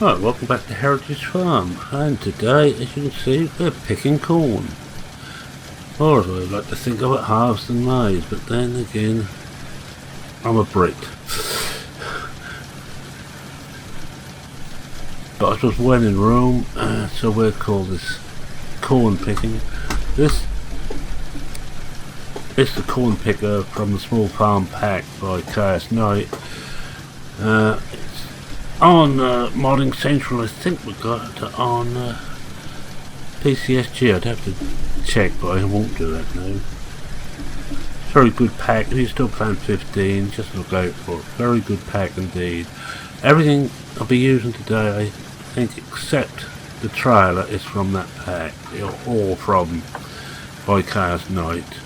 Right, welcome back to Heritage Farm, and today, as you can see, we're picking corn. Or as I like to think of it, harvesting maize, but then again, I'm a Brit. But I suppose when in Rome, so we'll call this corn picking. This is the corn picker from the Small Farm Pack by KS Knight. On Modding Central, I think we got it on PCSG. I'd have to check, but I won't do that now. Very good pack. If you're still playing 15, just look out for it. Very good pack indeed. Everything I'll be using today, I think, except the trailer, is from that pack. They're all from by KS Knight.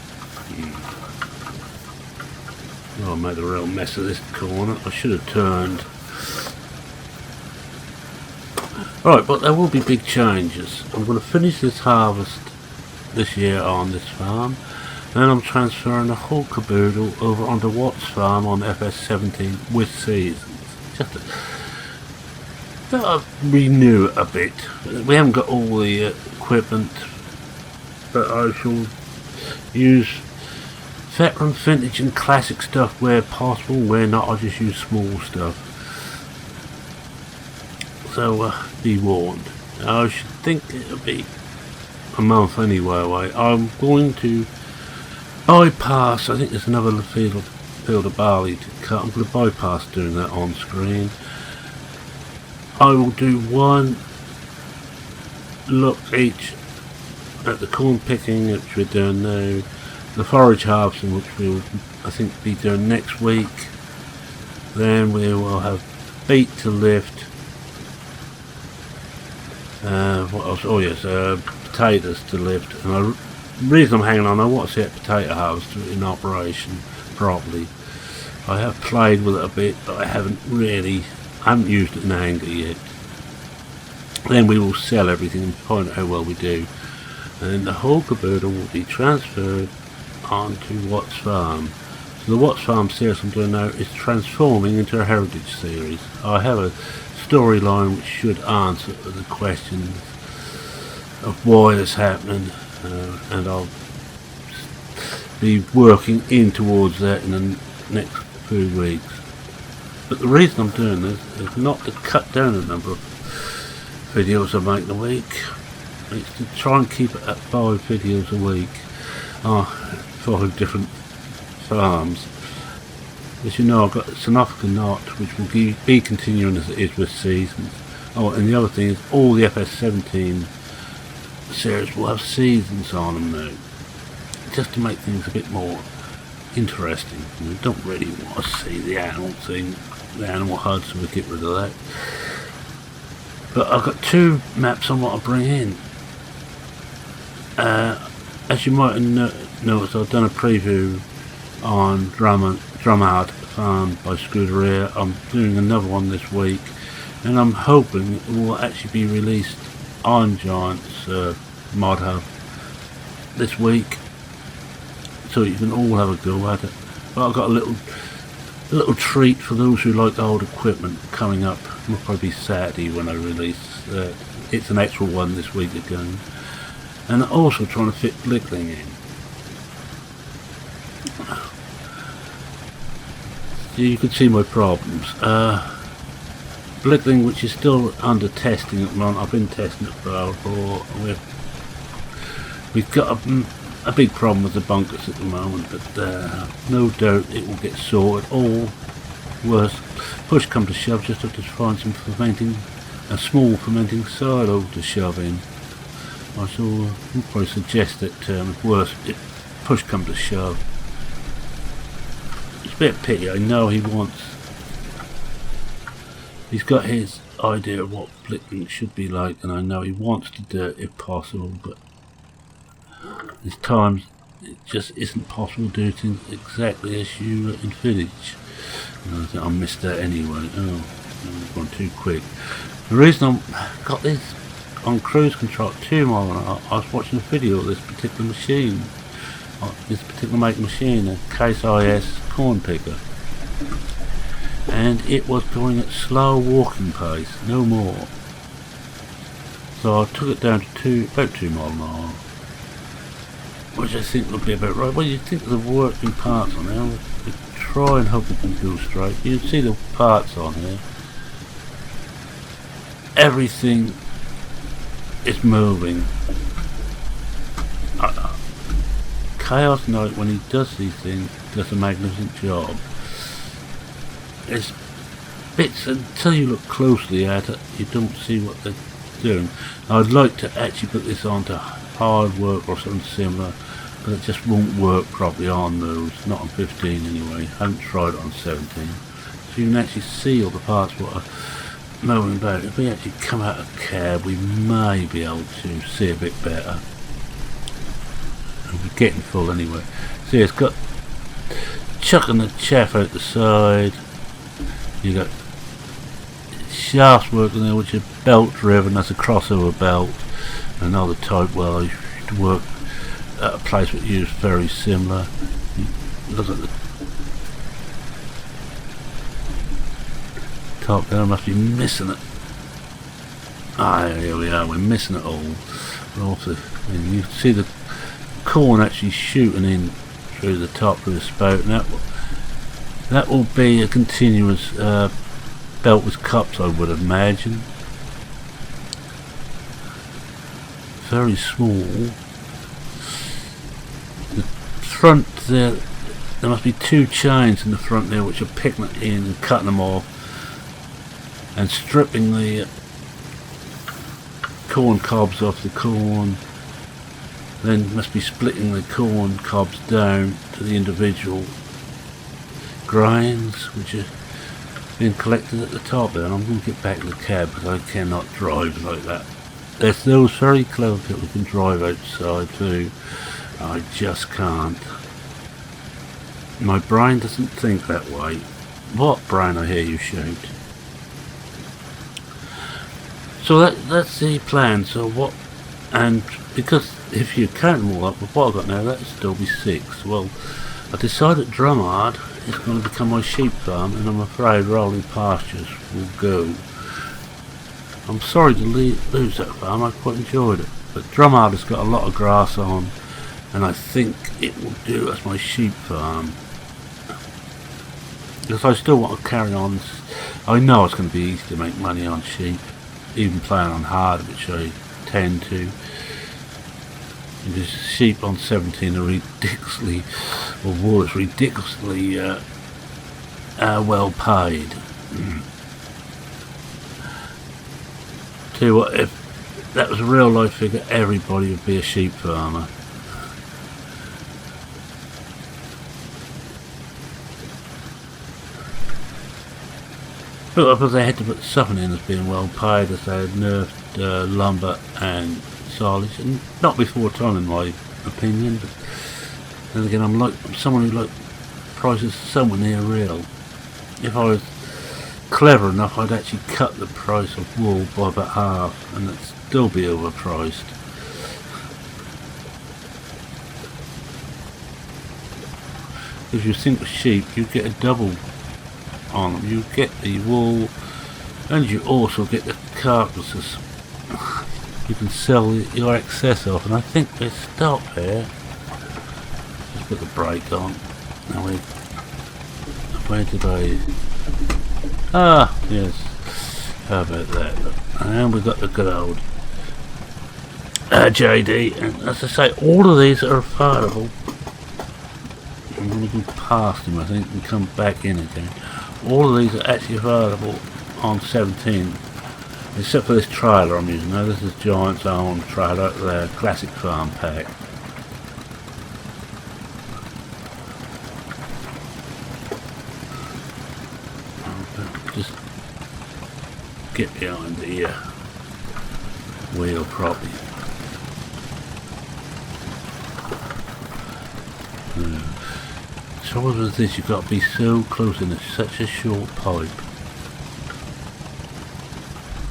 Oh, I made a real mess of this corner. I should have turned. Right, but there will be big changes. I'm going to finish this harvest this year on this farm. Then I'm transferring the whole caboodle over onto Watt's farm on FS17 with seasons. Just to renew it a bit. We haven't got all the equipment, but I shall use veteran, vintage and classic stuff where possible. Where not, I'll just use small stuff. So be warned. I should think it'll be a month anyway away. I'm going to bypass, I think there's another field of barley to cut. I'm going to bypass doing that on screen. I will do one look each at the corn picking, which we're doing now, the forage harvesting, which we'll, I think, be doing next week. Then we will have beet to lift. What else? Oh yes, potatoes to lift. And the reason I'm hanging on, I want to see that potato harvester in operation properly. I have played with it a bit, but I haven't used it in anger yet. Then we will sell everything and find out how well we do. And the whole caboodle will be transferred onto Watt's farm. So the Watt's farm series I'm doing now is transforming into a heritage series. I have a storyline which should answer the questions of why it's happening, and I'll be working in towards that in the next few weeks. But the reason I'm doing this is not to cut down the number of videos I make a week. It's to try and keep it at 5 videos a week. 5 different farms. As you know, I've got South Africa Knot, which will be continuing as it is with seasons. Oh, and the other thing is all the FS17 series will have seasons on them now, just to make things a bit more interesting. We don't really want to see the animal thing, the animal HUD, so we get rid of that. But I've got 2 maps I want to bring in. As you might have noticed, I've done a preview on Drummond Farm by Scuderia. I'm doing another one this week, and I'm hoping it will actually be released on Giant's mod hub this week, so you can all have a go at it. But I've got a little treat for those who like old equipment coming up. It'll probably be Saturday when I release. It's an extra one this week again, and also trying to fit Blickling in. You can see my problems. Blickling, which is still under testing at the moment. I've been testing it for a while. We've got a big problem with the bunkers at the moment, but no doubt it will get sorted. Or worse, push come to shove, just have to find some a small fermenting silo to shove in. I shall probably suggest that if worse, push come to shove. It's a bit of pity. I know he's got his idea of what Blickling should be like, and I know he wants to do it if possible, but there's times it just isn't possible to do things exactly as you envisage. I think I missed that anyway. Oh, I've gone too quick. The reason I've got this on cruise control at 2 mile an hour, I was watching a video of this particular machine, this particular make machine, a Case IS corn picker. and it was going at slow walking pace, no more. So I took it down to about 2 miles an hour, which I think would be about right. Well, you think of the working parts on there, we try and hope it can go straight. You can see the parts on here. Everything is moving. Chaos Knight, when he does these things, does a magnificent job. It's bits, until you look closely at it, you don't see what they're doing. I'd like to actually put this onto hard work or something similar, but it just won't work properly on those, not on 15 anyway. I haven't tried it on 17. So you can actually see all the parts what are moving about. If we actually come out of cab, we may be able to see a bit better. We're getting full anyway. See, it's got chucking the chaff out the side. You got shafts working there, which are belt driven. That's a crossover belt. Another type well, I used to work at a place that used very similar. Look at the top there. I must be missing it. Ah, here we are. We're missing it all. But also, you can see the corn actually shooting in through the top through the spout, and that will be a continuous belt with cups, I would imagine. Very small. The front there must be 2 chains in the front there which are picking it in and cutting them off and stripping the corn cobs off the corn. Then must be splitting the corn cobs down to the individual grains which are being collected at the top there. And I'm going to get back to the cab because I cannot drive like that. There's those very clever people who can drive outside too. I just can't. My brain doesn't think that way. What brain, I hear you shout. So that's the plan. So what, and because if you count them all up with what I've got now, that'd still be 6. Well, I decided Drummond is going to become my sheep farm, and I'm afraid rolling pastures will go. I'm sorry to lose that farm, I quite enjoyed it, but Drummond has got a lot of grass on, and I think it will do as my sheep farm. Because I still want to carry on. I know it's going to be easy to make money on sheep, even playing on hard, which I tend to. Because sheep on 17 are ridiculously, or wool is ridiculously well paid. Tell you what, if that was a real life figure, everybody would be a sheep farmer. But I suppose they had to put something in as being well paid, as they had nerfed lumber and silage, and not before time in my opinion. But then again, I'm someone who likes prices somewhere near real. If I was clever enough, I'd actually cut the price of wool by about half, and it'd still be overpriced. If you think of sheep, you get a double on them. You get the wool, and you also get the carcasses. You can sell your excess off, and I think they stop here. Just put the brake on. Now where did I? Ah, yes. How about that? And we've got the good old JD, and as I say, all of these are affordable. I'm going to go past them, I think, and come back in again. All of these are actually available on 17, except for this trailer I'm using. Now this is Giant's own trailer, their classic farm pack. Just get behind the wheel properly. Trouble with this, you've got to be so close in such a short pipe.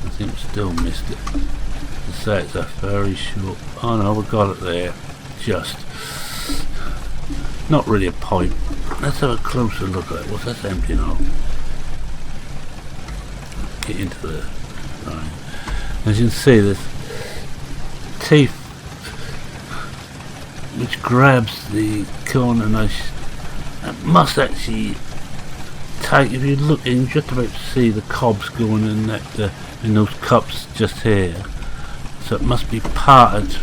I think we still missed it. To say it's a very short. Oh no, we got it there. Just not really a pipe. Let's have a closer look at it. What's that empty now? get into the line. As you can see, this teeth which grabs the corn, and I must actually take, if you look in, you're just about to see the cobs going in that in those cups just here. So it must be parted,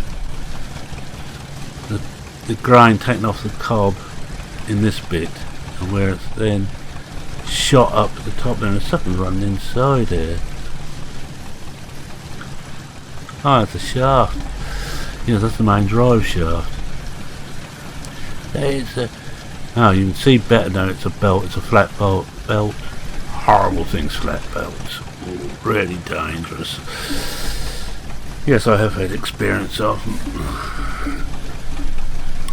the grind taken off the cob in this bit, and where it's then shot up at the top, and there's something running inside here. Oh, it's a shaft. Yes, that's the main drive shaft. There's a, oh, you can see better now. It's a belt. It's a flat belt. Horrible things, flat belts. Ooh, really dangerous. Yes, I have had experience of them.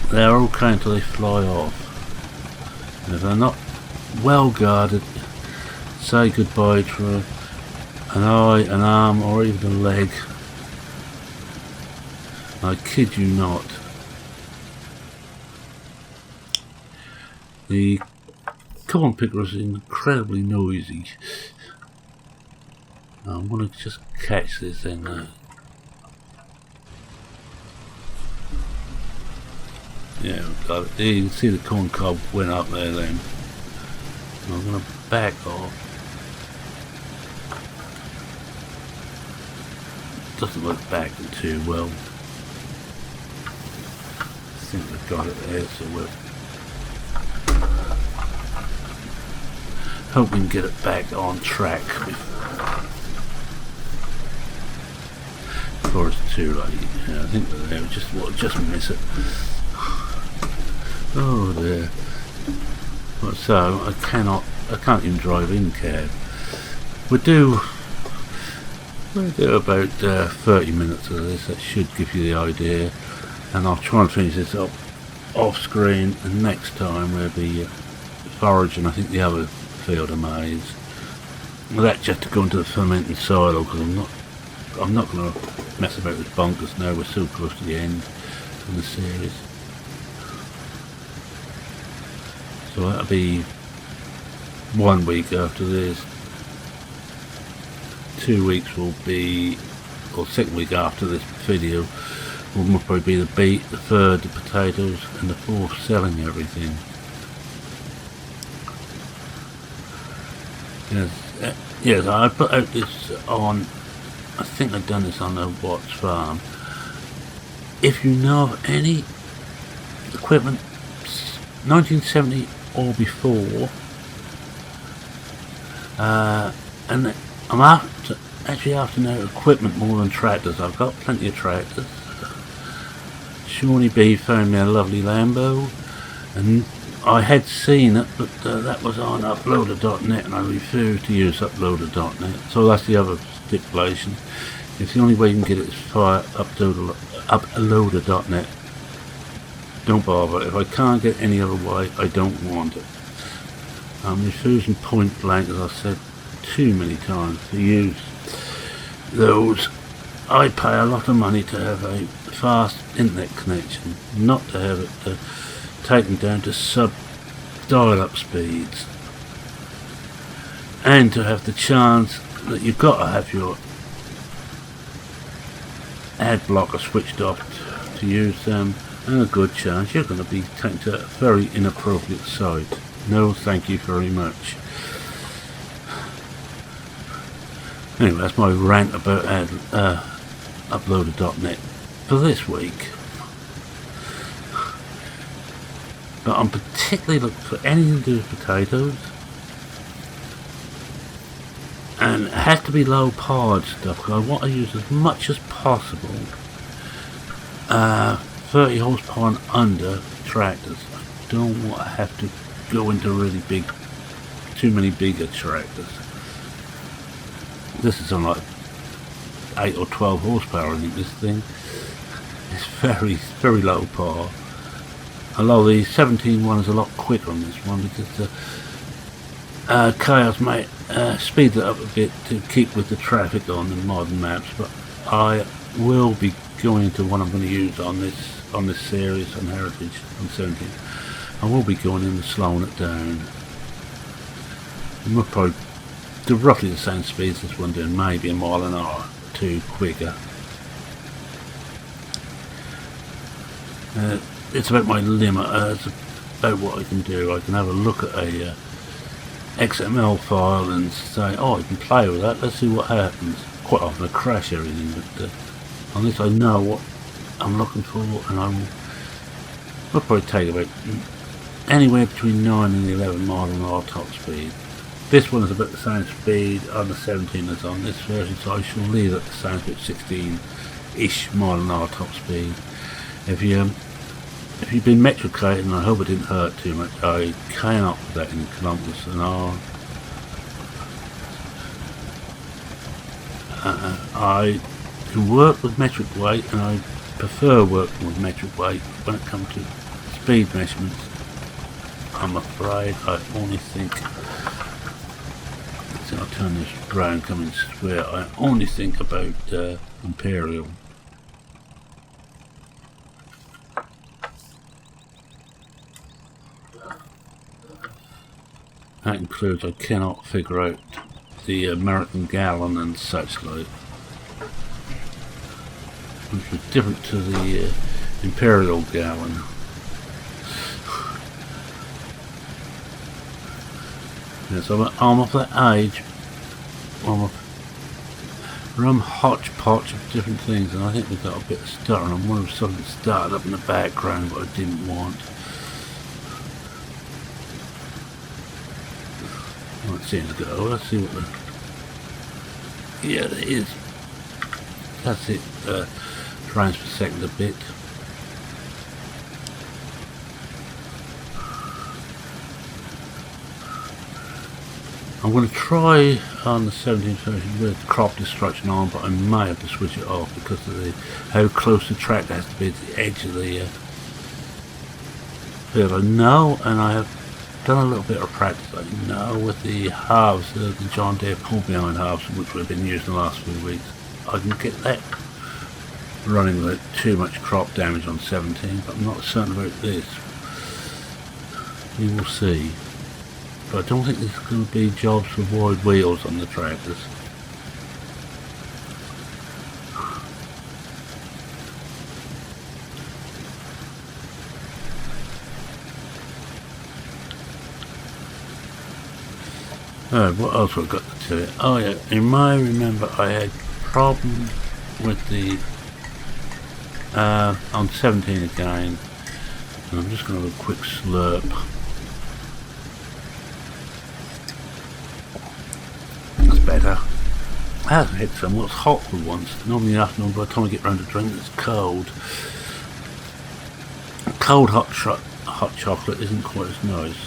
They're okay until they fly off. And if they're not well guarded, say goodbye to an eye, an arm, or even a leg. I kid you not. The corn picker is incredibly noisy. I'm going to just catch this thing now. Yeah, we've got it. There you can see the corn cob went up there then. I'm going to back off. Doesn't look backing too well. I think we've got it there, so we'll hope we can get it back on track before it's too late. Yeah, I think we're there. We'll just miss it. Oh dear. Well, so I can't even drive in cab. We'll do about 30 minutes of this. That should give you the idea. And I'll try and finish this up off screen, and next time we'll be foraging, I think, the other field of maize. Well, that's just to go into the fermenting silo, because I'm not going to mess about with bunkers now. We're so close to the end of the series. So that'll be 1 week after this. 2 weeks will be, or second week after this video, will probably be the beet, the third the potatoes, and the fourth selling everything. Yes, I put out this on, I think I've done this on the Watts farm. If you know of any equipment 1970 or before, and I'm actually after now equipment more than tractors. I've got plenty of tractors. Shawnee B found me a lovely Lambo, and I had seen it, but that was on uploader.net, and I refused to use uploader.net. So that's the other stipulation. If the only way you can get it is via uploader.net, don't bother. If I can't get any other way, I don't want it. I'm refusing point blank, as I've said too many times, to use those. I pay a lot of money to have a fast internet connection, not to have it taken down to sub dial-up speeds, and to have the chance that you've got to have your ad blocker switched off to use them, and a good chance you're going to be taken to a very inappropriate site. No, thank you very much. Anyway, that's my rant about uploader.net for this week. But I'm particularly looking for anything to do with potatoes, and it has to be low powered stuff, because I want to use as much as possible 30 horsepower and under tractors. I don't want to have to go into really big, too many bigger tractors. This is on like 8 or 12 horsepower, I think. This thing is very, very low power. Although the 17 one is a lot quicker on this one, because the chaos might speed it up a bit to keep with the traffic on the modern maps. But I will be going into what I'm going to use on this series on Heritage on 17. I will be going in and slowing it down. We'll probably to roughly the same speed as this one doing, maybe a mile an hour, 2 quicker. It's about my limit. It's about what I can do. I can have a look at a XML file and say, oh, I can play with that, let's see what happens. Quite often I crash everything, but on this I know what I'm looking for, and I'll probably take about anywhere between 9 and 11 mile an hour top speed. This one is about the same speed on the 17 as on this version, so I shall leave it the same, about 16-ish mile an hour top speed. If you've been metricated, and I hope it didn't hurt too much, I came up with that in kilometres an hour. I can work with metric weight, and I prefer working with metric weight when it comes to speed measurements. I'm afraid I only think, I'll turn this brown coming square, I only think about Imperial. That includes, I cannot figure out the American gallon and such like, which is different to the Imperial gallon. Yes, I'm of that age. I'm hodgepodge of different things, and I think we got a bit of stuttering. I wanted something started up in the background, but I didn't want. It seems to go. Let's see what the... Yeah, it is. That's it. Frames per second a bit. I'm going to try on the 17th version with crop destruction on, but I may have to switch it off because of how close the track has to be to the edge of the field. I know, and I have done a little bit of practice. I know with the halves, the John Deere pull behind halves, which we've been using the last few weeks, I can get that running without too much crop damage on 17, but I'm not certain about this. We will see. But I don't think there's going to be jobs for wide wheels on the tractors. What else have I got to tell you? Oh yeah, you may remember I had problems with the on 17 again, and I'm just going to have a quick slurp. That's better. I haven't had some. Well, it's hot for once. Normally in the afternoon, by the time I get round to drink, it's cold. Cold hot chocolate isn't quite as nice.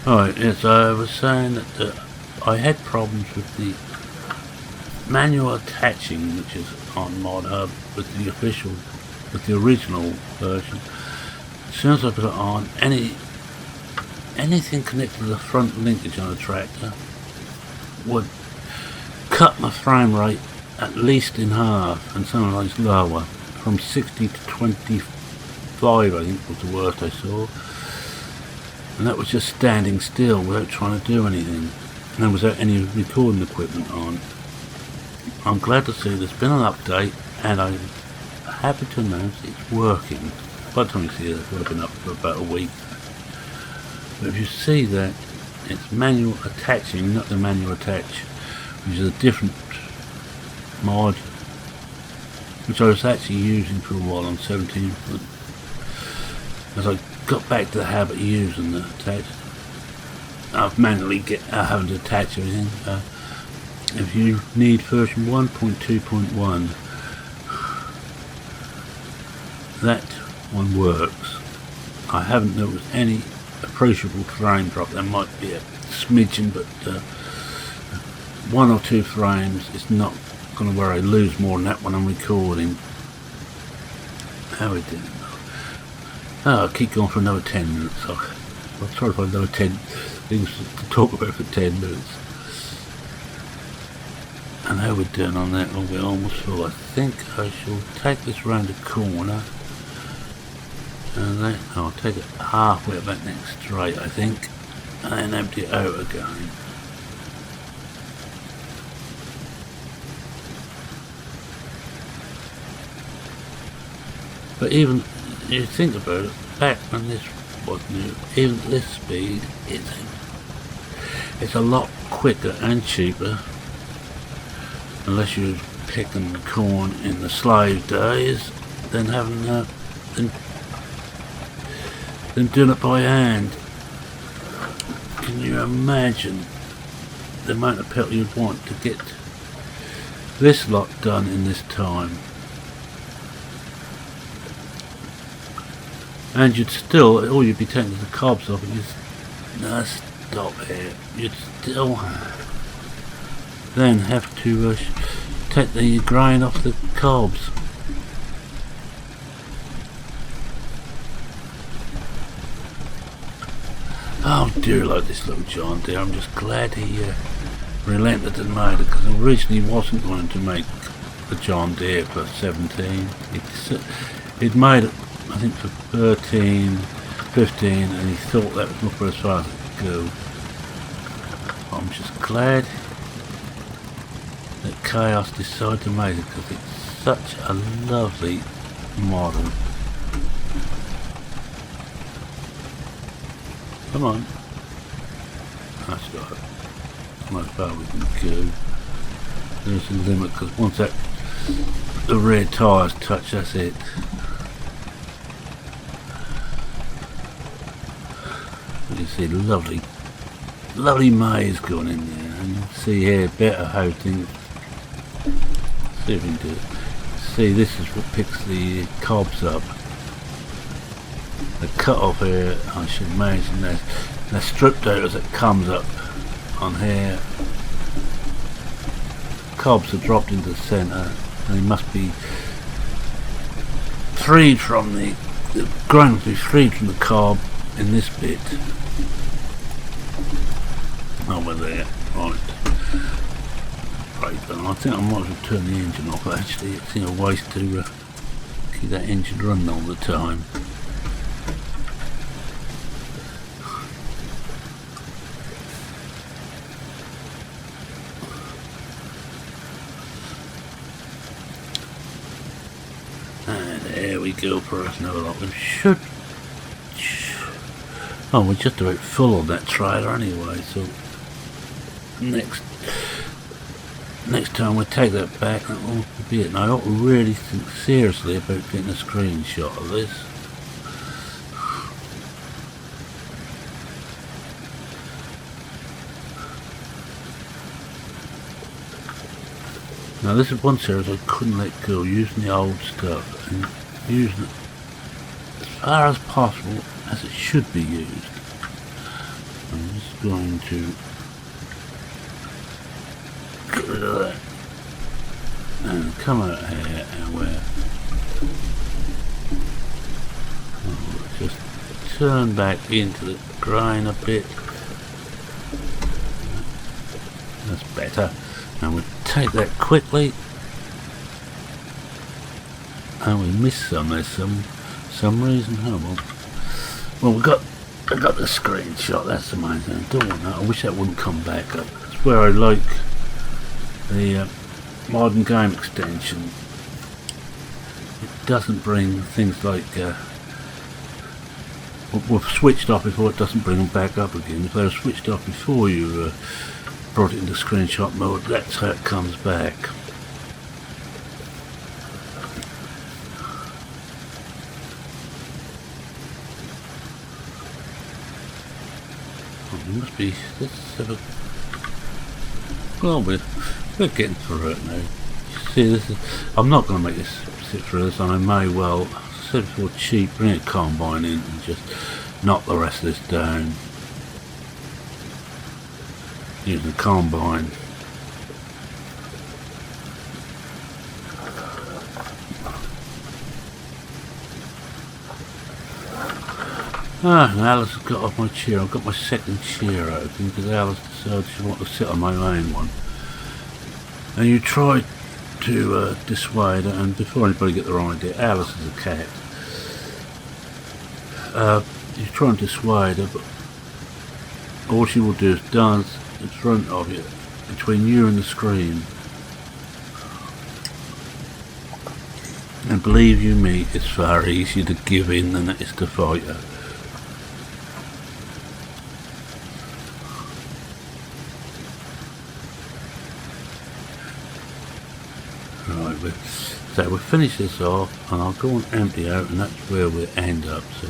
Alright, yes, I was saying that I had problems with the manual attaching, which is on Mod Hub, with the original version. As soon as I put it on, anything connected to the front linkage on a tractor would cut my frame rate at least in half, and sometimes lower, from 60 to 25 I think was the worst I saw. And that was just standing still without trying to do anything, and without any recording equipment on. I'm glad to see there's been an update, and I'm happy to announce it's working. By the time you see it, it would have been up for about a week. But if you see that, it's manual attaching, not the manual attach, which is a different mod, which I was actually using for a while on 17, but as I got back to the habit of using the attach, I've manually having to attach everything. If you need version 1.2.1, that one works. I haven't noticed any appreciable frame drop. There might be a smidgen, but 1 or 2 frames is not going to where I lose more than that when I'm recording. How we doing? Oh, I'll keep going for another 10 minutes. I'll try to find another 10 things to talk about for 10 minutes. And how we're doing on that, well, we're almost full. I think I shall take this round the corner and then I'll take it halfway up that next straight, I think, and then empty it out again. But even you think about it, back when this was new, even at this speed, it's a lot quicker and cheaper, unless you're picking corn in the slave days, than having than doing it by hand. Can you imagine the amount of petrol you'd want to get this lot done in this time? And you'd still, all you'd be taking the cobs off, and you'd stop here. You'd still then have to take the grain off the cobs. Oh dear, like this little John Deere. I'm just glad he relented and made it, because originally he wasn't going to make the John Deere for 17. He'd made it, I think, for 13, 15, and he thought that was not as far as it could go. I'm just glad that Chaos decided to make it, because it's such a lovely model. Come on. That's right. How far we can go. There's a limit, because once the rear tyres touch, that's it. You can see lovely maize going in there, and you can see here better how things. See if we can do it. See, this is what picks the cobs up. The cut off here, I should imagine they're stripped out as it comes up on here. Cobs are dropped into the centre, and they must be freed from the grain must be freed from the cob in this bit. Oh, we're there, right. Right, then I think I might as well turn the engine off. Actually, it's a waste to keep that engine running all the time. There we go for us now. We should. Oh, we're just about full on that trailer anyway. So next time we take that back, that will be it. Now I ought to really think seriously about getting a screenshot of this. Now this is one series I couldn't let go, using the old stuff and using it as far as possible as it should be used. I'm just going to get rid of that and come out here, and just turn back into the grain a bit. That's better. And we take that quickly, and we missed some. There's some reason. Oh well, I got the screenshot. That's the main thing. I don't want that. I wish that wouldn't come back up. That's where I like the modern game extension. It doesn't bring things like we've switched off before. It doesn't bring them back up again. If they were switched off before you brought it into screenshot mode, that's how it comes back. Oh, it must be. Let's have a. Well, we're getting through it now. See, this is. I'm not going to make this sit through this, and I may well, said before, cheap, bring a combine in and just knock the rest of this down. Using the combine. And Alice has got off my chair. I've got my second chair open because Alice decided she wanted to sit on my main one. And you try to dissuade her, and before anybody get the wrong idea, Alice is a cat. you try and dissuade her, but all she will do is dance in front of you, between you and the screen. And believe you me, it's far easier to give in than it is to fight her. Right, so we'll finish this off and I'll go and empty out, and that's where we'll end up. So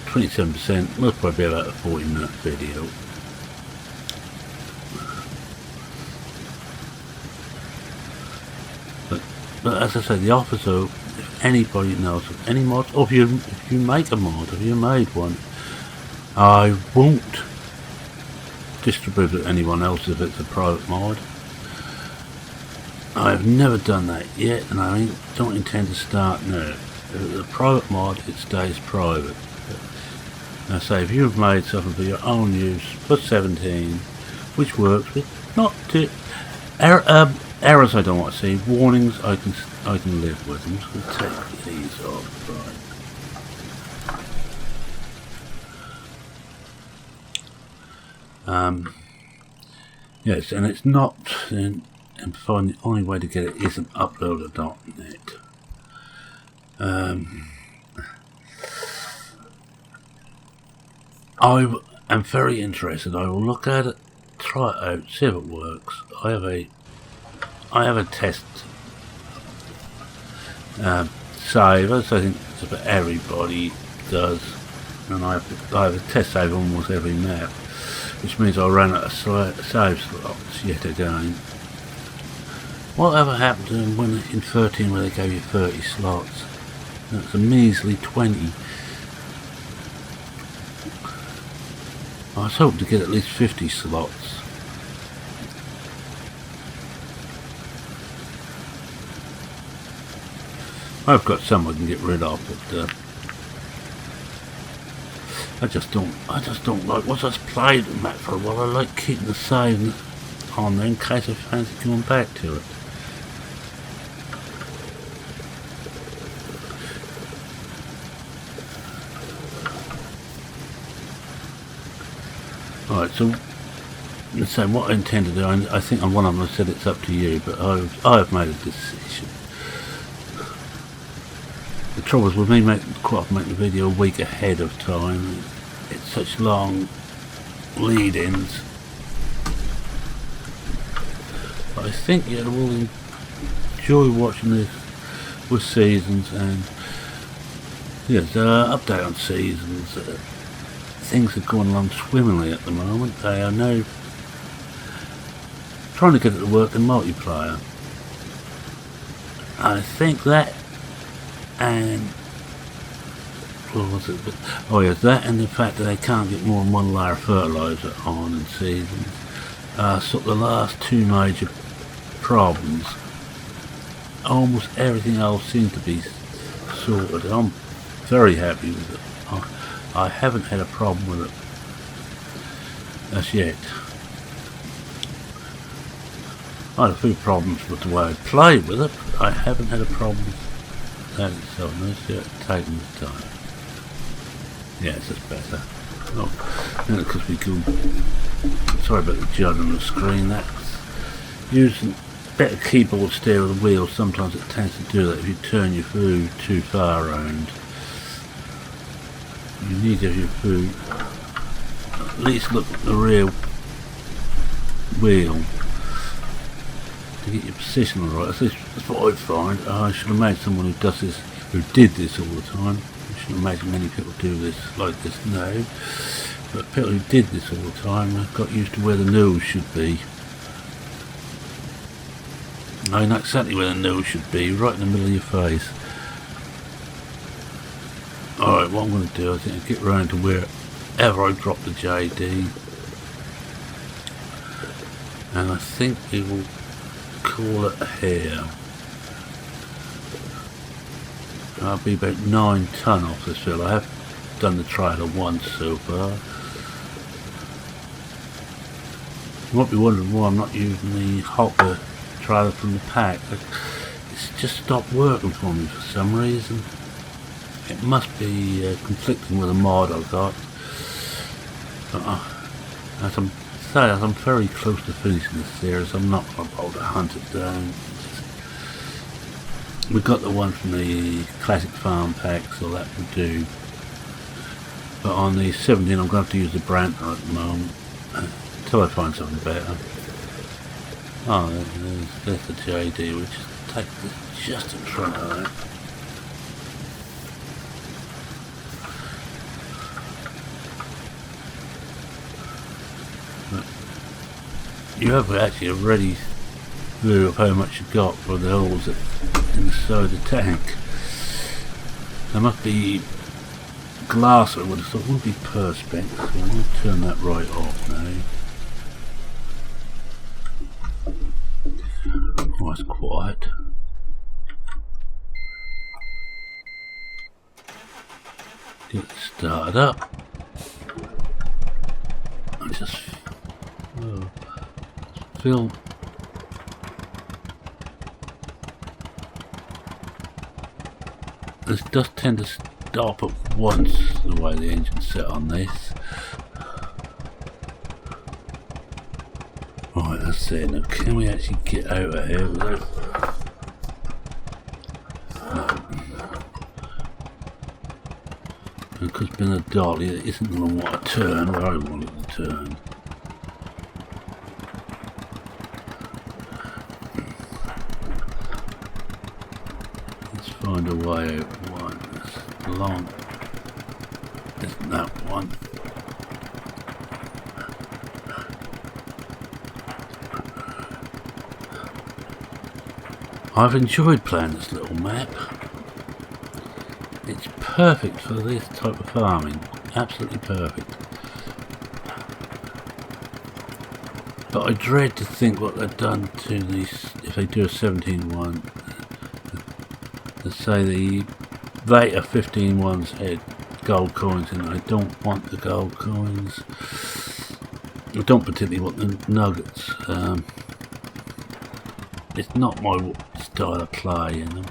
27%, must probably be about a 40-minute video. But as I said, the officer, if anybody knows of any mod, or if you make a mod, if you made one, I won't distribute it to anyone else if it's a private mod. I've never done that yet, and I don't intend to start now. If it's a private mod, it stays private. Now say if you've made something for your own use, put 17, which works with not to errors I don't want to see, warnings I can live with. I'm just going to take these off. Right. Yes, and it's not. And find the only way to get it isn't uploader.net. I am very interested. I will look at it, try it out, see if it works. I have a test save, as I think that's what everybody does, and I have a test save almost every map, which means I ran out of save slots yet again. Whatever happened to them when in 13 where they gave you 30 slots? That's a measly 20. I was hoping to get at least 50 slots. I've got some I can get rid of, but I just don't like. Once I've played the map for a while, I like keeping the save on there in case I fancy coming back to it. Alright, so let's say what I intend to do. I think on one of them I said it's up to you, but I've made a decision. The trouble is with me quite often making the video a week ahead of time. It's such long lead-ins. But I think you will enjoy watching this with seasons, and yes, update on seasons. Things are going along swimmingly at the moment. They are now trying to get it to work in multiplayer. I think that, and what was it? Oh yes, that and the fact that they can't get more than one layer of fertiliser on in seasons. So the last two major problems. Almost everything else seems to be sorted. I'm very happy with it. I haven't had a problem with it as yet. I had a few problems with the way I played with it, but I haven't had a problem with that itself. Nice yet, taking the time. Yes, it's better. Oh, because we go. Sorry about the judge on the screen. That's using better keyboard steer of the wheel. Sometimes it tends to do that if you turn your food too far around. You need to have your food at least look at the rear wheel to get your position right. That's what I find. I should imagine someone who did this all the time. I should imagine many people do this like this now. But people who did this all the time have got used to where the nose should be. I know exactly where the nose should be, right in the middle of your face. Alright, what I'm going to do, I think I'll get round to wherever I drop the JD. And I think we will call it here. I'll be about 9 ton off this field. I have done the trailer once so far. You might be wondering why I'm not using the hopper trailer from the pack. It's just stopped working for me for some reason. It must be conflicting with a mod I've got. But, as I'm very close to finishing this series, I'm not going to bother to hunt it down. We got the one from the classic farm pack, so that would do. But on the 17, I'm going to have to use the Branter at the moment until I find something better. Oh, there's the JD, which take this just in front of that. You have actually already view of how much you got for the holes inside the tank. There must be glass, I would have thought. It wouldn't be perspex, so I'm going to turn that right off now. Oh, it's quiet. Get it started up. I just feel this does tend to stop at once the way the engine's set on this. Right, let's see now. Can we actually get out of here with this? Because being a dolly, it isn't going to want to turn where I want it to turn. Let's find a way out. One, it's long. Isn't that one? I've enjoyed playing this little map. It's perfect for this type of farming, absolutely perfect. But I dread to think what they've done to these, if they do a 17-1, let's say the Veta 15 ones had gold coins in it. I don't want the gold coins. I don't particularly want the nuggets. It's not my style of play, you know.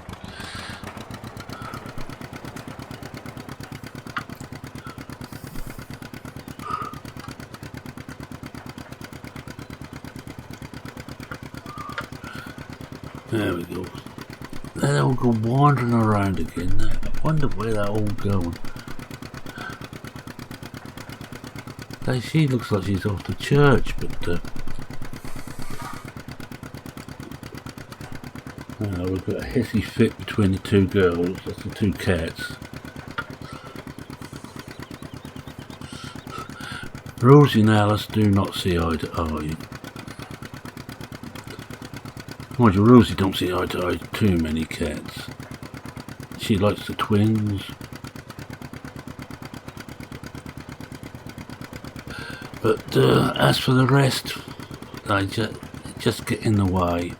There we go. They all go wandering around again. I wonder where they're all going. She looks like she's off to church, but we've got a hissy fit between the two girls. That's the two cats. Rosie and Alice do not see eye to eye. Mind you, Rosie don't see eye to eye too many cats. She likes the twins. But as for the rest, they just get in the way.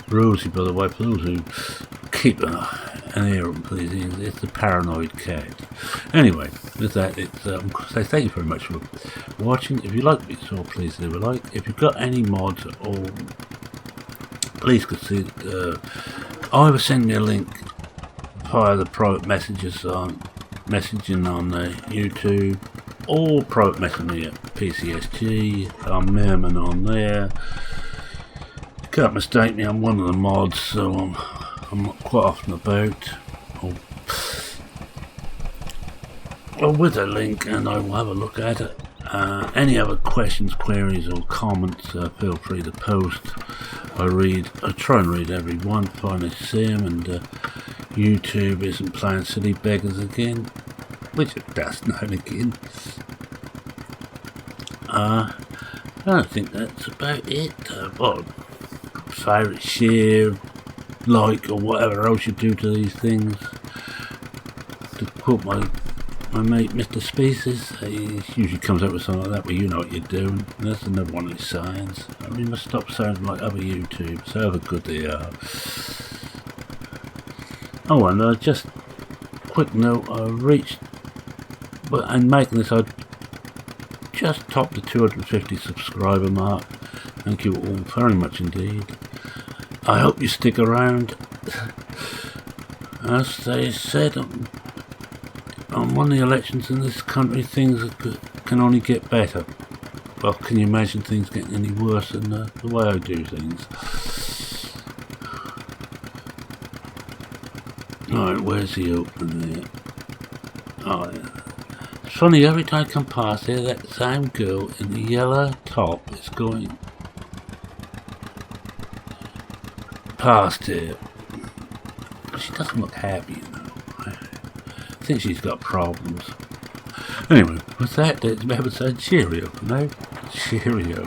Rosie, by the way, for those who keep an ear on, please, it's the paranoid cat. Anyway, with that, say thank you very much for watching. If you like what you saw, please leave a like. If you've got any mods at all, please consider either send me a link via the private messages on messaging on YouTube, or private message me at PCSG. I'm Merman on there. Can't mistake me, I'm one of the mods, so I'm quite often about. Or with a link, and I will have a look at it. Any other questions, queries, or comments, feel free to post. I try and read every one, find I see them, and YouTube isn't playing silly beggars again, which it does now and again. I don't think that's about it. Favourite, share, like, or whatever else you do to these things. To quote my mate Mr. Species, he usually comes up with something like that, but you know what you're doing. And that's another one of his sayings. I mean, must stop sounding like other YouTubers, however good they are. Oh, and just quick note, I reached, and making this, I just topped the 250 subscriber mark. Thank you all very much indeed. I hope you stick around. As they said on one of the elections in this country, things can only get better. Well, can you imagine things getting any worse than the way I do things? Alright, where's the open there? Oh, yeah. It's funny, every time I come past here, that same girl in the yellow top is going past here. She doesn't look happy, you know. I think she's got problems. Anyway, with that, it's episode cheerio, no? Cheerio.